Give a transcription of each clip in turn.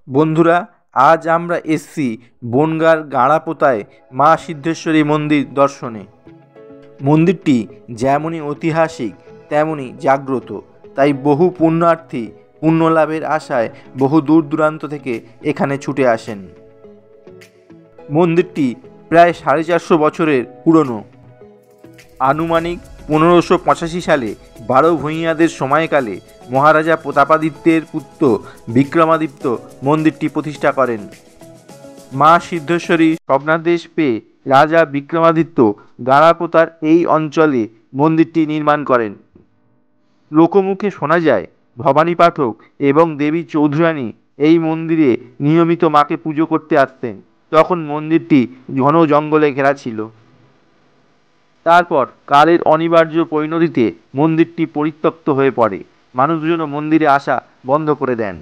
বন্ধুরা, আজ আমরা এসছি বনগাঁর গাঁড়াপোতায় মা সিদ্ধেশ্বরী মন্দির দর্শনে। মন্দিরটি যেমনই ঐতিহাসিক তেমনই জাগ্রত, তাই বহু পুণ্যার্থী পুণ্য লাভের আশায় বহু দূর দূরান্ত থেকে এখানে ছুটে আসেন। মন্দিরটি প্রায় 450 বছরের পুরনো। আনুমানিক 1585 সালে 12 ভূঁইয়াদের সময়কালে মহারাজা প্রতাপাদিত্যের পুত্র বিক্রমাদিত্য মন্দিরটি প্রতিষ্ঠা করেন। মা সিদ্ধেশ্বরী স্বপ্নাদেশ পেয়ে রাজা বিক্রমাদিত্য গাঁড়াপোতার এই অঞ্চলে মন্দিরটি নির্মাণ করেন। লোকমুখে শোনা যায় ভবানী পাঠক এবং দেবী চৌধুরানী এই মন্দিরে নিয়মিত মাকে পুজো করতে আসতেন। তখন মন্দিরটি ঘন জঙ্গলে ঘেরা ছিল। তারপর কালের অনিবার্য পরিণতিতে মন্দিরটি পরিত্যক্ত হয়ে পড়ে। মানুষজন মন্দিরে আসা বন্ধ করে দেন।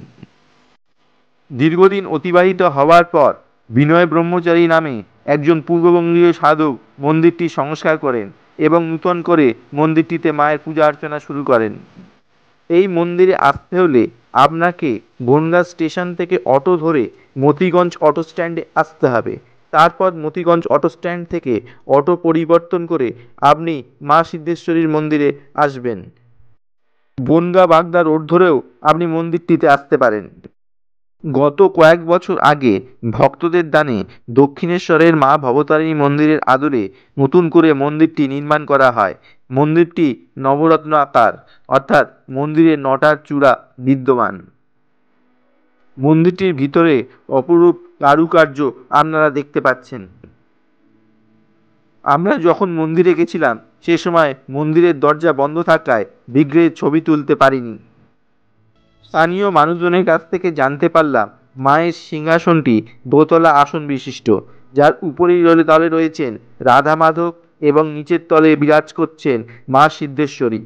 দীর্ঘদিন অতিবাহিত হওয়ার পর বিনয় ব্রহ্মচারী নামে একজন পূর্ববঙ্গীয় সাধক মন্দিরটি সংস্কার করেন এবং নূতন করে মন্দিরটিতে মায়ের পূজা অর্চনা শুরু করেন। এই মন্দিরে আসতে হলে আপনাকে বনগাঁ স্টেশন থেকে অটো ধরে মতিগঞ্জ অটো স্ট্যান্ডে আসতে হবে। তারপর মতিগঞ্জ অটো স্ট্যান্ড থেকে অটো পরিবর্তন করে আপনি মা সিদ্ধেশ্বরীর মন্দিরে আসবেন। বনগাঁ বাগদা রোড ধরেও আপনি মন্দিরটিতে আসতে পারেন। গত কয়েক বছর আগে ভক্তদের দানে দক্ষিণেশ্বরের মা ভবতারিণী মন্দিরের আদলে নতুন করে মন্দিরটি নির্মাণ করা হয়। মন্দিরটি নবরত্ন আকার, অর্থাৎ মন্দিরে 9টার চূড়া বিদ্যমান। মন্দিরটির ভিতরে অপরূপ কারুকার্য আপনারা দেখতে পাচ্ছেন। আমরা যখন মন্দিরে গেছিলাম সে সময় মন্দিরের দরজা বন্ধ থাকায় বিগ্রহের ছবি তুলতে পারিনি। স্থানীয় মানুষজনের কাছ থেকে জানতে পারলাম মায়ের সিংহাসনটি দোতলা আসন বিশিষ্ট, যার উপরের তলে রয়েছেন রাধা মাধব এবং নিচের তলে বিরাজ করছেন মা সিদ্ধেশ্বরী।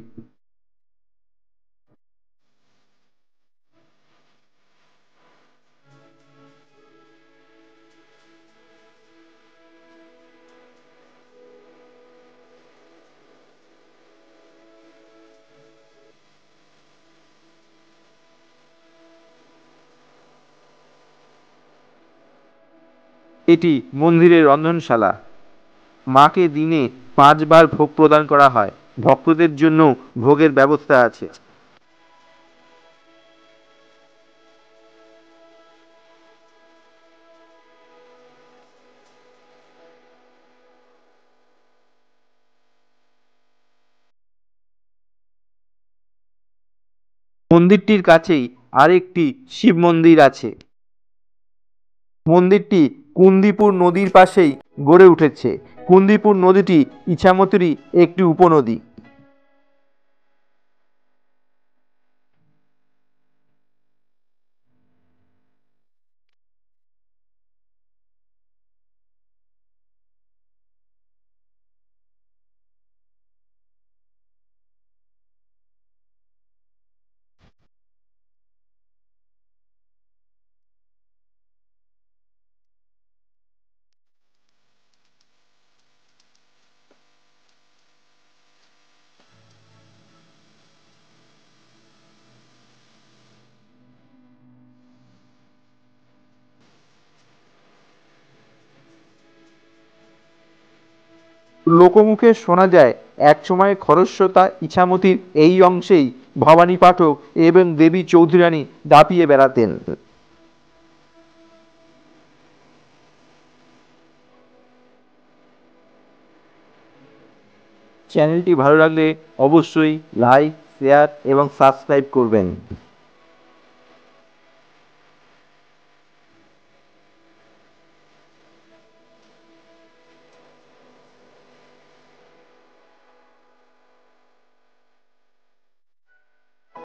এটি মন্দিরের রন্ধনশালা। মাকে দিনে 5 বার ভোগ প্রদান করা হয়। ভক্তদের জন্য ভোগের ব্যবস্থা আছে। মন্দিরটির কাছেই আরেকটি শিব মন্দির আছে। মন্দিরটি কুন্দিপুর নদীর পাশেই গড়ে উঠেছে। কুন্দিপুর নদীটি ইছামতিরই একটি উপনদী। লোকমুখে শোনা যায় একসময় খরস্রোতা ইছামতির এই অংশেই ভবানী পাঠক এবং দেবী চৌধুরানী দাপিয়ে বেড়াতেন। চ্যানেলটি ভালো লাগলে অবশ্যই লাইক, শেয়ার এবং সাবস্ক্রাইব করবেন।